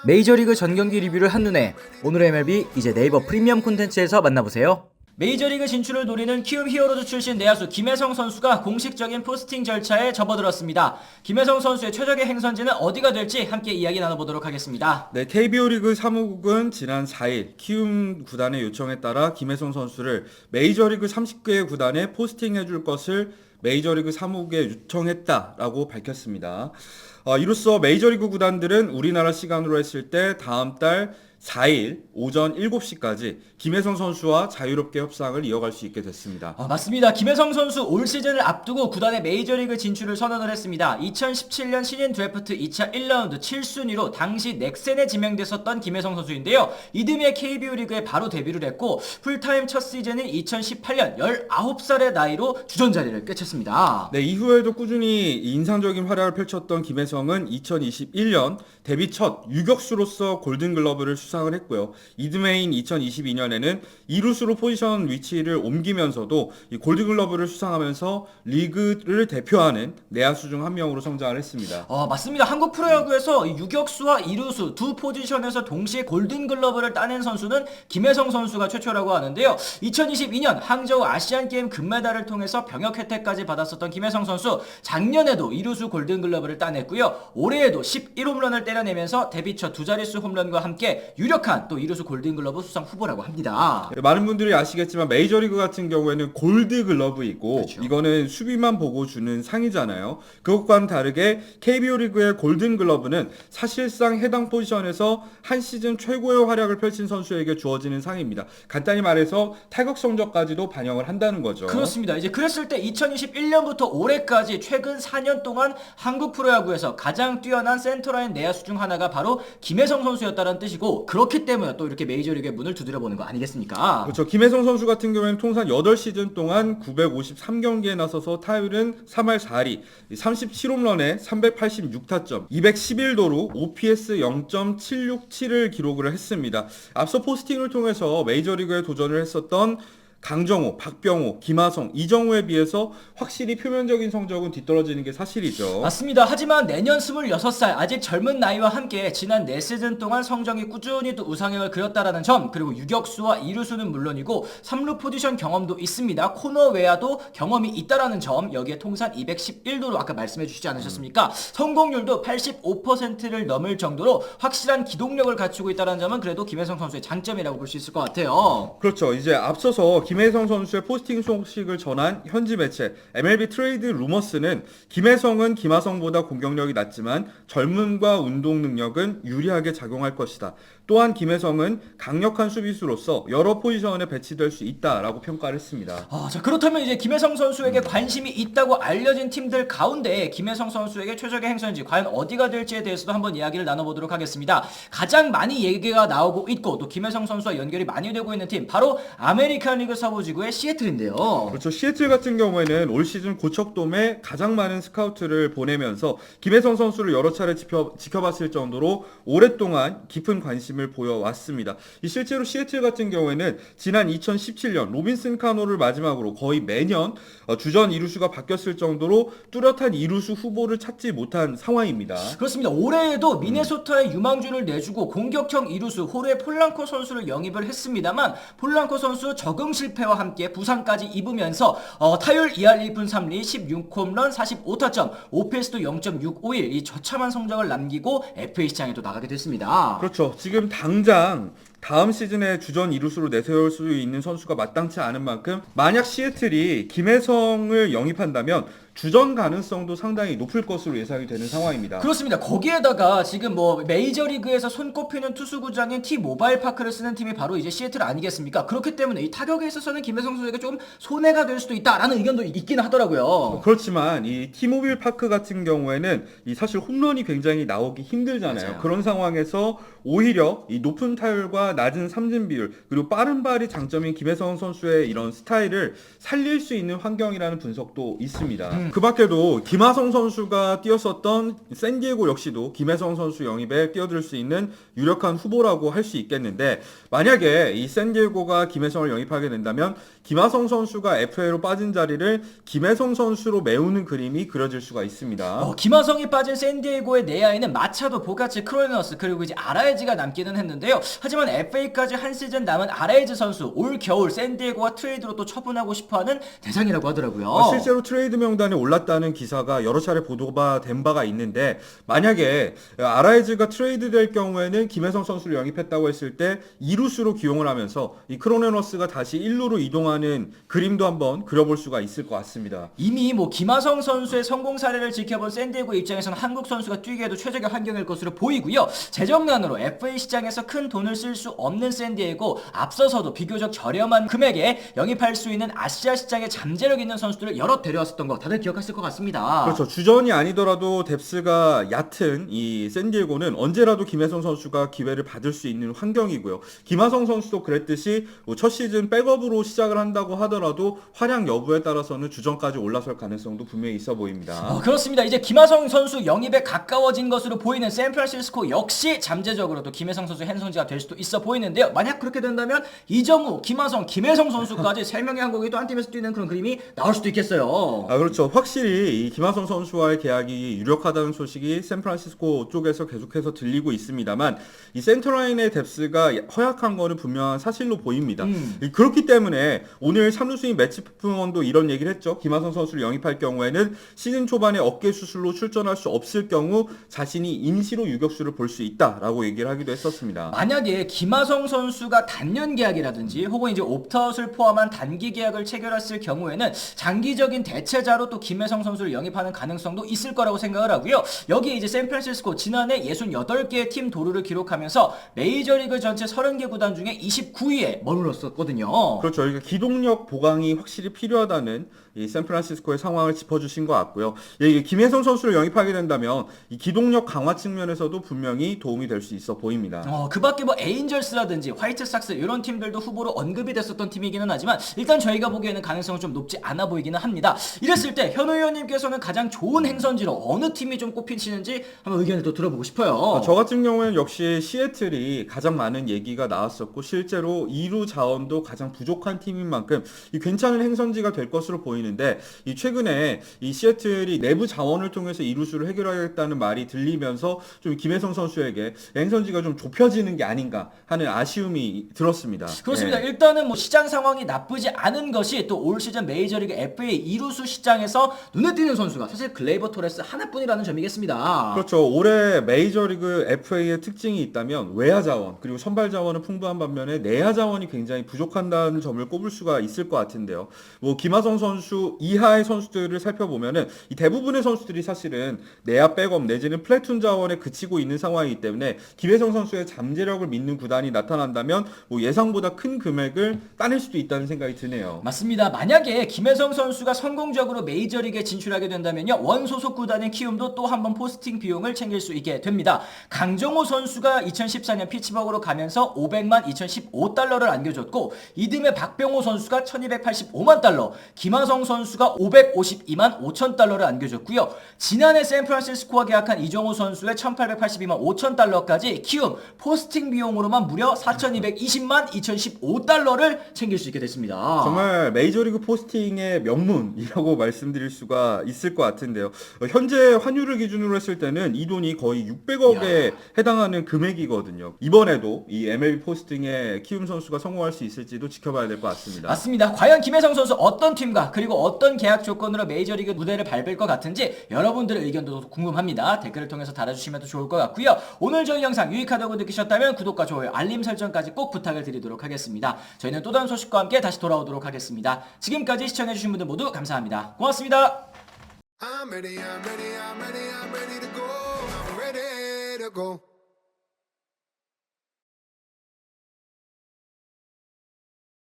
메이저리그 전경기 리뷰를 한눈에 오늘의 MLB 이제 네이버 프리미엄 콘텐츠에서 만나보세요. 메이저리그 진출을 노리는 키움 히어로즈 출신 내야수 김혜성 선수가 공식적인 포스팅 절차에 접어들었습니다. 김혜성 선수의 최적의 행선지는 어디가 될지 함께 이야기 나눠보도록 하겠습니다. 네, KBO 리그 사무국은 지난 4일 키움 구단의 요청에 따라 김혜성 선수를 메이저리그 30개 구단에 포스팅해줄 것을 메이저리그 사무국에 요청했다라고 밝혔습니다. 이로써 메이저리그 구단들은 우리나라 시간으로 했을 때 다음 달 4일 오전 7시까지 김혜성 선수와 자유롭게 협상을 이어갈 수 있게 됐습니다. 맞습니다. 김혜성 선수 올 시즌을 앞두고 구단의 메이저리그 진출을 선언을 했습니다. 2017년 신인 드래프트 2차 1라운드 7순위로 당시 넥센에 지명됐었던 김혜성 선수인데요. 이듬해 KBO 리그에 바로 데뷔를 했고 풀타임 첫 시즌인 2018년 19살의 나이로 주전 자리를 꿰찼습니다. 네, 이후에도 꾸준히 인상적인 활약을 펼쳤던 김혜성은 2021년 데뷔 첫 유격수로서 골든글러브를 수상을 했고요. 이듬해인 2022년에는 이루수로 포지션 위치를 옮기면서도 이 골든글러브를 수상하면서 리그를 대표하는 내야수 중 한 명으로 성장을 했습니다. 맞습니다. 한국 프로야구에서 유격수와 이루수 두 포지션에서 동시에 골든글러브를 따낸 선수는 김혜성 선수가 최초라고 하는데요. 2022년 항저우 아시안게임 금메달을 통해서 병역 혜택까지 받았었던 김혜성 선수, 작년에도 이루수 골든글러브를 따냈고요. 올해에도 11홈런을 때려내면서 데뷔 첫 두 자릿수 홈런과 함께 유력한 또 이루수 골든글러브 수상 후보라고 합니다. 많은 분들이 아시겠지만 메이저리그 같은 경우에는 골드글러브이고 그렇죠. 이거는 수비만 보고 주는 상이잖아요. 그것과는 다르게 KBO 리그의 골든글러브는 사실상 해당 포지션에서 한 시즌 최고의 활약을 펼친 선수에게 주어지는 상입니다. 간단히 말해서 타격 성적까지도 반영을 한다는 거죠. 그렇습니다. 이제 그랬을 때 2021년부터 올해까지 최근 4년 동안 한국 프로야구에서 가장 뛰어난 센터라인 내야수 중 하나가 바로 김혜성 선수였다는 뜻이고, 그렇기 때문에 또 이렇게 메이저리그의 문을 두드려보는 거 아니겠습니까? 그렇죠. 김혜성 선수 같은 경우에는 통산 8시즌 동안 953경기에 나서서 타율은 3할 4리, 37홈런에 386타점, 211도루, OPS 0.767을 기록을 했습니다. 앞서 포스팅을 통해서 메이저리그에 도전을 했었던 강정호, 박병호, 김하성, 이정우에 비해서 확실히 표면적인 성적은 뒤떨어지는 게 사실이죠. 맞습니다. 하지만 내년 26살 아직 젊은 나이와 함께 지난 4시즌 동안 성적이 꾸준히 또 우상향을 그렸다라는 점, 그리고 유격수와 이루수는 물론이고 3루 포지션 경험도 있습니다. 코너 외야도 경험이 있다라는 점, 여기에 통산 211도로 아까 말씀해 주시지 않으셨습니까? 성공률도 85%를 넘을 정도로 확실한 기동력을 갖추고 있다는 점은 그래도 김혜성 선수의 장점이라고 볼 수 있을 것 같아요. 그렇죠. 이제 앞서서 김혜성 선수의 포스팅 소식을 전한 현지 매체 MLB 트레이드 루머스는 김혜성은 김하성보다 공격력이 낮지만 젊음과 운동 능력은 유리하게 작용할 것이다. 또한 김혜성은 강력한 수비수로서 여러 포지션에 배치될 수 있다라고 평가를 했습니다. 자, 그렇다면 이제 김혜성 선수에게 관심이 있다고 알려진 팀들 가운데 김혜성 선수에게 최적의 행선지 과연 어디가 될지에 대해서도 한번 이야기를 나눠보도록 하겠습니다. 가장 많이 얘기가 나오고 있고 또 김혜성 선수와 연결이 많이 되고 있는 팀, 바로 아메리칸 리그 서부지구의 시애틀인데요. 그렇죠. 시애틀 같은 경우에는 올 시즌 고척돔에 가장 많은 스카우트를 보내면서 김혜성 선수를 여러 차례 지켜봤을 정도로 오랫동안 깊은 관심을 보여왔습니다. 실제로 시애틀 같은 경우에는 지난 2017년 로빈슨 카노를 마지막으로 거의 매년 주전 이루수가 바뀌었을 정도로 뚜렷한 이루수 후보를 찾지 못한 상황입니다. 그렇습니다. 올해에도 미네소타에 유망주를 내주고 공격형 이루수 호르헤 폴랑코 선수를 영입을 했습니다만, 폴랑코 선수 적응 실패와 함께 부상까지 입으면서 타율 2할 1푼 3리 16홈런 45타점, OPS도 0.651, 이 처참한 성적을 남기고 FA 시장에 또 나가게 됐습니다. 그렇죠. 지금 당장 다음 시즌에 주전 이루수로 내세울 수 있는 선수가 마땅치 않은 만큼 만약 시애틀이 김혜성을 영입한다면 주전 가능성도 상당히 높을 것으로 예상이 되는 상황입니다. 그렇습니다. 거기에다가 지금 메이저리그에서 손꼽히는 투수구장인 T-모바일 파크를 쓰는 팀이 바로 이제 시애틀 아니겠습니까? 그렇기 때문에 이 타격에 있어서는 김혜성 선수에게 좀 손해가 될 수도 있다라는 의견도 있긴 하더라고요. 그렇지만 이 T-모빌 파크 같은 경우에는 사실 홈런이 굉장히 나오기 힘들잖아요. 맞아요. 그런 상황에서 오히려 이 높은 타율과 속도와 낮은 삼진 비율 그리고 빠른 발이 장점인 김혜성 선수의 이런 스타일을 살릴 수 있는 환경이라는 분석도 있습니다. 그 밖에도 김하성 선수가 뛰었었던 샌디에고 역시도 김혜성 선수 영입에 뛰어들 수 있는 유력한 후보라고 할 수 있겠는데, 만약에 이 샌디에고가 김혜성을 영입하게 된다면 김하성 선수가 FA로 빠진 자리를 김혜성 선수로 메우는 그림이 그려질 수가 있습니다. 김하성이 빠진 샌디에고의 내야에는 마차도, 보가치, 크로네너스 그리고 이제 아라에즈가 남기는 했는데요. 하지만 FA까지 한 시즌 남은 아라에즈 선수 올 겨울 샌디에고와 트레이드로 또 처분하고 싶어하는 대상이라고 하더라고요. 실제로 트레이드 명단에 올랐다는 기사가 여러 차례 보도가 된 바가 있는데, 만약에 아라에즈가 트레이드 될 경우에는 김혜성 선수를 영입했다고 했을 때 2루수로 기용을 하면서 이 크로네너스가 다시 1루로 이동하는 그림도 한번 그려볼 수가 있을 것 같습니다. 이미 김하성 선수의 성공 사례를 지켜본 샌디에고 입장에서는 한국 선수가 뛰기에도 최적의 환경일 것으로 보이고요. 재정난으로 FA 시장에서 큰 돈을 쓸 수 없는 샌디에고, 앞서서도 비교적 저렴한 금액에 영입할 수 있는 아시아 시장에 잠재력 있는 선수들을 여러 데려왔었던 거 다들 기억하실 것 같습니다. 그렇죠. 주전이 아니더라도 뎁스가 얕은 이 샌디에고는 언제라도 김혜성 선수가 기회를 받을 수 있는 환경이고요. 김하성 선수도 그랬듯이 첫 시즌 백업으로 시작을 한다고 하더라도 활약 여부에 따라서는 주전까지 올라설 가능성도 분명히 있어 보입니다. 그렇습니다. 이제 김하성 선수 영입에 가까워진 것으로 보이는 샌프란시스코 역시 잠재적으로도 김혜성 선수 행성지가 될 수도 있어 보이는데요. 만약 그렇게 된다면 이정우, 김하성, 김혜성 선수까지 3명의 한국이 또 한 팀에서 뛰는 그런 그림이 나올 수도 있겠어요. 그렇죠. 확실히 이 김하성 선수와의 계약이 유력하다는 소식이 샌프란시스코 쪽에서 계속해서 들리고 있습니다만, 이 센터라인의 뎁스가 허약한 거는 분명한 사실로 보입니다. 그렇기 때문에 오늘 삼루수인 매치 푸먼도 이런 얘기를 했죠. 김하성 선수를 영입할 경우에는 시즌 초반에 어깨 수술로 출전할 수 없을 경우 자신이 임시로 유격수를 볼 수 있다라고 얘기를 하기도 했었습니다. 만약에 김하성 선수가 단년 계약이라든지 혹은 이제 옵트아웃을 포함한 단기 계약을 체결했을 경우에는 장기적인 대체자로 또 김혜성 선수를 영입하는 가능성도 있을 거라고 생각을 하고요. 여기에 이제 샌프란시스코 지난해 68개의 팀 도루를 기록하면서 메이저리그 전체 30개 구단 중에 29위에 머물렀었거든요. 그렇죠. 그러니까 기동력 보강이 확실히 필요하다는 이 샌프란시스코의 상황을 짚어주신 것 같고요. 김혜성 선수를 영입하게 된다면 이 기동력 강화 측면에서도 분명히 도움이 될 수 있어 보입니다. 그 밖에 에인절스라든지 화이트삭스 이런 팀들도 후보로 언급이 됐었던 팀이기는 하지만 일단 저희가 보기에는 가능성은 좀 높지 않아 보이기는 합니다. 이랬을 때 현우 의원님께서는 가장 좋은 행선지로 어느 팀이 좀 꼽히시는지 한번 의견을 또 들어보고 싶어요. 저 같은 경우에는 역시 시애틀이 가장 많은 얘기가 나왔었고, 실제로 2루 자원도 가장 부족한 팀인 만큼 이 괜찮은 행선지가 될 것으로 보이는데, 이 최근에 이 시애틀이 내부 자원을 통해서 2루수를 해결하겠다는 말이 들리면서 좀 김혜성 선수에게 행선지가 좀 좁혀지는 게 아닌가 하는 아쉬움이 들었습니다. 그렇습니다. 일단은 시장 상황이 나쁘지 않은 것이 또 올 시즌 메이저리그 FA 2루수 시장에서 눈에 띄는 선수가 사실 글레이버 토레스 하나뿐이라는 점이겠습니다. 그렇죠. 올해 메이저리그 FA의 특징이 있다면 외야 자원 그리고 선발 자원은 풍부한 반면에 내야 자원이 굉장히 부족한다는 점을 꼽을 수가 있을 것 같은데요. 김하성 선수 이하의 선수들을 살펴보면은 이 대부분의 선수들이 사실은 내야 백업 내지는 플래툰 자원에 그치고 있는 상황이기 때문에 김혜성 선수의 잠재력을 믿는 구단이 나타난다면 예상보다 큰 금액을 따낼 수도 있다는 생각이 드네요. 맞습니다. 만약에 김혜성 선수가 성공적으로 메이저리그에 진출하게 된다면요, 원 소속 구단인 키움도 또 한 번 포스팅 비용을 챙길 수 있게 됩니다. 강정호 선수가 2014년 피츠버그로 가면서 500만 2015달러를 안겨줬고, 이듬해 박병호 선수가 1285만 달러, 김하성 선수가 552만 5천 달러를 안겨줬고요. 지난해 샌프란시스코와 계약한 이정우 선수의 1882만 5천 달러까지 키움 포스팅 비용으로만 무려 4220만 2015달러를 챙길 수 있게 됐습니다. 정말 메이저리그 포스팅의 명문이라고 말씀드릴 수가 있을 것 같은데요. 현재 환율을 기준으로 했을 때는 이 돈이 거의 600억에 해당하는 금액이거든요. 이번에도 이 MLB 포스팅에 키움 선수가 성공할 수 있을지도 지켜봐야 될 것 같습니다. 맞습니다. 과연 김혜성 선수 어떤 팀과 그리고 어떤 계약 조건으로 메이저리그 무대를 밟을 것 같은지 여러분들의 의견도 궁금합니다. 댓글을 통해서 달아주시면 더 좋을 것 같고요. 오늘 저희 영상 유익하다고 느끼셨다면 구독과 좋아요, 알림 설정까지 꼭 부탁을 드리도록 하겠습니다. 저희는 또 다른 소식과 함께 다시 돌아오도록 하겠습니다. 지금까지 시청해주신 분들 모두 감사합니다. 고맙습니다. I'm ready to go. I'm ready to go.